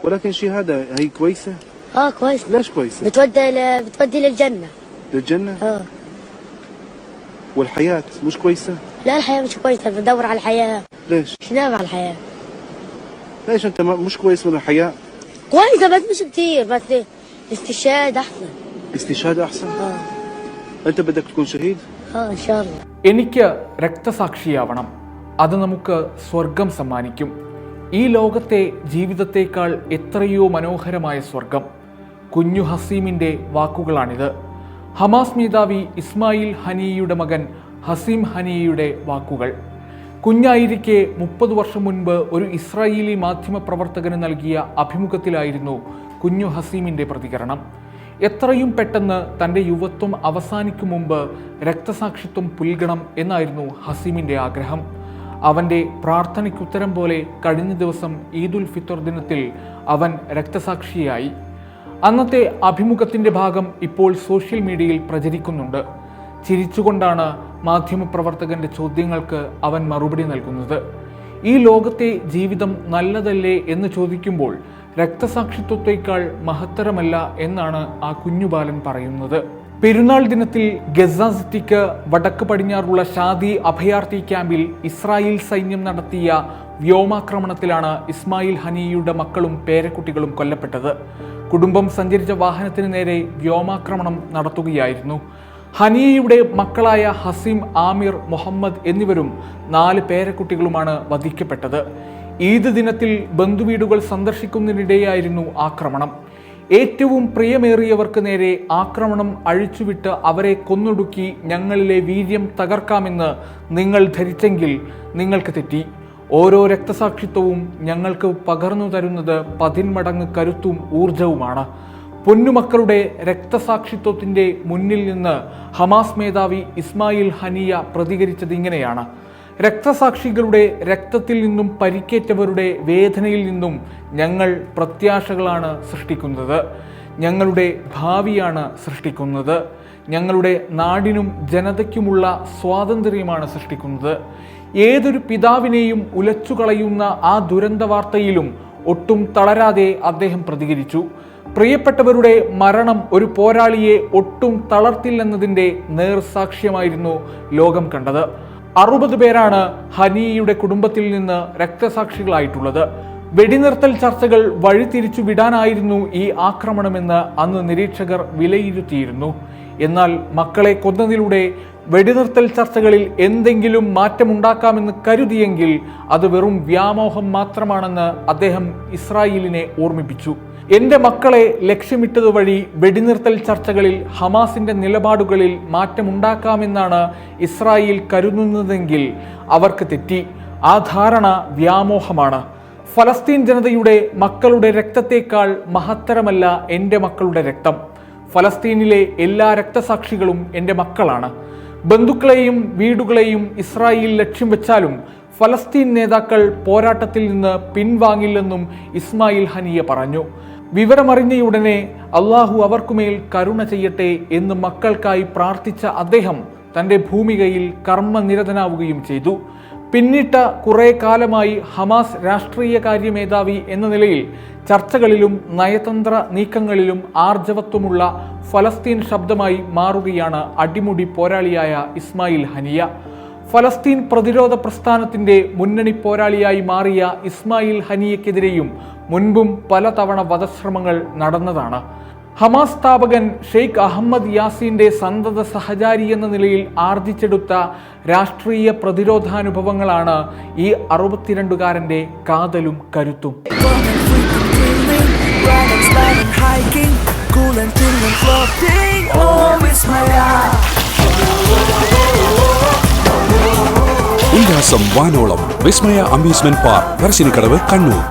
ولكن شهادة هي كويسة؟ كويس. ليش كويسة؟ بتودي للجنة. للجنة؟ والحياة مش كويسة؟ لا، الحياة مش كويسة، بدور على الحياة. ليش؟ مش ناوي على الحياة. ليش انت مش كويس من الحياة؟ كويسة بس مش كتير، بس استشهاد أحسن. استشهاد أحسن؟ انت بدك تكون شهيد؟ إن شاء الله. എനിക്ക് രക്തസാക്ഷിയാവണം, അത് നമുക്ക് സ്വർഗം സമ്മാനിക്കും. ഈ ലോകത്തെ ജീവിതത്തേക്കാൾ എത്രയോ മനോഹരമായ സ്വർഗം. കുഞ്ഞു ഹസീമിൻ്റെ വാക്കുകളാണിത്. ഹമാസ് മേധാവി ഇസ്മായിൽ ഹനിയയുടെ മകൻ ഹസീം ഹനിയയുടെ വാക്കുകൾ. കുഞ്ഞായിരിക്കെ 30 വർഷം മുൻപ് ഒരു ഇസ്രായേലി മാധ്യമപ്രവർത്തകന് നൽകിയ അഭിമുഖത്തിലായിരുന്നു കുഞ്ഞു ഹസീമിൻ്റെ പ്രതികരണം. എത്രയും പെട്ടെന്ന് തൻ്റെ യുവത്വം അവസാനിക്കും മുമ്പ് രക്തസാക്ഷിത്വം പുൽകണം എന്നായിരുന്നു ഹസീമിൻ്റെ ആഗ്രഹം. അവൻ്റെ പ്രാർത്ഥനയ്ക്കുത്തരം പോലെ കഴിഞ്ഞ ദിവസം ഈദുൽ ഫിത്തർ ദിനത്തിൽ അവൻ രക്തസാക്ഷിയായി. അന്നത്തെ അഭിമുഖത്തിൻ്റെ ഭാഗം ഇപ്പോൾ സോഷ്യൽ മീഡിയയിൽ പ്രചരിക്കുന്നുണ്ട്. ചിരിച്ചുകൊണ്ടാണ് മാധ്യമപ്രവർത്തകൻ്റെ ചോദ്യങ്ങൾക്ക് അവൻ മറുപടി നൽകുന്നത്. ഈ ലോകത്തെ ജീവിതം നല്ലതല്ലേ എന്ന് ചോദിക്കുമ്പോൾ രക്തസാക്ഷിത്വത്തേക്കാൾ മഹത്തരമല്ല എന്നാണ് ആ കുഞ്ഞുബാലൻ പറയുന്നത്. പെരുന്നാൾ ദിനത്തിൽ ഗസ സിറ്റിക്ക് വടക്ക് പടിഞ്ഞാറുള്ള ഷാദി അഭയാർത്ഥി ക്യാമ്പിൽ ഇസ്രായേൽ സൈന്യം നടത്തിയ വ്യോമാക്രമണത്തിലാണ് ഇസ്മായിൽ ഹനിയയുടെ മക്കളും പേരക്കുട്ടികളും കൊല്ലപ്പെട്ടത്. കുടുംബം സഞ്ചരിച്ച വാഹനത്തിന് നേരെ വ്യോമാക്രമണം നടത്തുകയായിരുന്നു. ഹനിയയുടെ മക്കളായ ഹസീം, ആമിർ, മുഹമ്മദ് എന്നിവരും 4 പേരക്കുട്ടികളുമാണ് വധിക്കപ്പെട്ടത്. ഈദ് ദിനത്തിൽ ബന്ധുവീടുകൾ സന്ദർശിക്കുന്നതിനിടെയായിരുന്നു ആക്രമണം. ഏറ്റവും പ്രിയമേറിയവർക്ക് നേരെ ആക്രമണം അഴിച്ചുവിട്ട് അവരെ കൊന്നൊടുക്കി ഞങ്ങളിലെ വീര്യം തകർക്കാമെന്ന് നിങ്ങൾ ധരിച്ചെങ്കിൽ നിങ്ങൾക്ക് തെറ്റി. ഓരോ രക്തസാക്ഷിത്വവും ഞങ്ങൾക്ക് പകർന്നു തരുന്നത് 10 മടങ്ങ് കരുത്തും ഊർജവുമാണ്. പൊന്നുമക്കളുടെ രക്തസാക്ഷിത്വത്തിൻ്റെ മുന്നിൽ നിന്ന് ഹമാസ് മേധാവി ഇസ്മായിൽ ഹനിയ പ്രതികരിച്ചത് ഇങ്ങനെയാണ്: രക്തസാക്ഷികളുടെ രക്തത്തിൽ നിന്നും പരിക്കേറ്റവരുടെ വേദനയിൽ നിന്നും ഞങ്ങൾ പ്രത്യാശകളാണ് സൃഷ്ടിക്കുന്നത്, ഞങ്ങളുടെ ഭാവിയാണ് സൃഷ്ടിക്കുന്നത്, ഞങ്ങളുടെ നാടിനും ജനതയ്ക്കുമുള്ള സ്വാതന്ത്ര്യമാണ് സൃഷ്ടിക്കുന്നത്. ഏതൊരു പിതാവിനെയും ഉലച്ചുകളയുന്ന ആ ദുരന്ത വാർത്തയിലും ഒട്ടും തളരാതെ അദ്ദേഹം പ്രതികരിച്ചു. പ്രിയപ്പെട്ടവരുടെ മരണം ഒരു പോരാളിയെ ഒട്ടും തളർത്തില്ലെന്നതിൻ്റെ നേർസാക്ഷ്യമായിരുന്നു ലോകം കണ്ടത്. 60 പേരാണ് ഹനിയയുടെ കുടുംബത്തിൽ നിന്ന് രക്തസാക്ഷികളായിട്ടുള്ളത്. വെടിനിർത്തൽ ചർച്ചകൾ വഴിതിരിച്ചു വിടാനായിരുന്നു ഈ ആക്രമണമെന്ന് അന്ന് നിരീക്ഷകർ വിലയിരുത്തിയിരുന്നു. എന്നാൽ മക്കളെ കൊന്നതിലൂടെ വെടിനിർത്തൽ ചർച്ചകളിൽ എന്തെങ്കിലും മാറ്റമുണ്ടാക്കാമെന്ന് കരുതിയെങ്കിൽ അത് വെറും വ്യാമോഹം മാത്രമാണെന്ന് അദ്ദേഹം ഇസ്രായേലിനെ ഓർമ്മിപ്പിച്ചു. എൻ്റെ മക്കളെ ലക്ഷ്യമിട്ടതുവഴി വെടിനിർത്തൽ ചർച്ചകളിൽ ഹമാസിൻ്റെ നിലപാടുകളിൽ മാറ്റമുണ്ടാക്കാമെന്നാണ് ഇസ്രായേൽ കരുതുന്നതെങ്കിൽ അവർക്ക് തെറ്റി. ആ ധാരണ വ്യാമോഹമാണ്. ഫലസ്തീൻ ജനതയുടെ മക്കളുടെ രക്തത്തേക്കാൾ മഹത്തരമല്ല എൻ്റെ മക്കളുടെ രക്തം. ഫലസ്തീനിലെ എല്ലാ രക്തസാക്ഷികളും എൻ്റെ മക്കളാണ്. ബന്ധുക്കളെയും വീടുകളെയും ഇസ്രായേൽ ലക്ഷ്യം വെച്ചാലും ഫലസ്തീൻ നേതാക്കൾ പോരാട്ടത്തിൽ നിന്ന് പിൻവാങ്ങില്ലെന്നും ഇസ്മായിൽ ഹനിയ പറഞ്ഞു. വിവരമറിഞ്ഞയുടനെ അള്ളാഹു അവർക്കുമേൽ കരുണ ചെയ്യട്ടെ എന്ന് മക്കൾക്കായി പ്രാർത്ഥിച്ച അദ്ദേഹം തൻ്റെ ഭൂമികയിൽ കർമ്മനിരതനാവുകയും ചെയ്തു. പിന്നിട്ട കുറേ കാലമായി ഹമാസ് രാഷ്ട്രീയകാര്യ മേധാവി എന്ന നിലയിൽ ചർച്ചകളിലും നയതന്ത്ര നീക്കങ്ങളിലും ആർജവത്വമുള്ള ഫലസ്തീൻ ശബ്ദമായി മാറുകയാണ് അടിമുടി പോരാളിയായ ഇസ്മായിൽ ഹനിയ. ഫലസ്തീൻ പ്രതിരോധ പ്രസ്ഥാനത്തിൻ്റെ മുന്നണി പോരാളിയായി മാറിയ ഇസ്മായിൽ ഹനിയക്കെതിരെയും മുൻപും പലതവണ വധശ്രമങ്ങൾ നടന്നതാണ്. ഹമാസ് സ്ഥാപകൻ ഷെയ്ഖ് അഹമ്മദ് യാസീന്റെ സന്തത സഹചാരി എന്ന നിലയിൽ ആർജിച്ചെടുത്ത രാഷ്ട്രീയ പ്രതിരോധാനുഭവങ്ങളാണ് ഈ 62കാരൻ്റെ കാതലും കരുത്തും. ഉല്ലാസം വാനോളം വിസ്മയ അമ്യൂസ്മെന്റ് പാർക്ക് പറശ്ശിനിക്കടവ്, കണ്ണൂർ.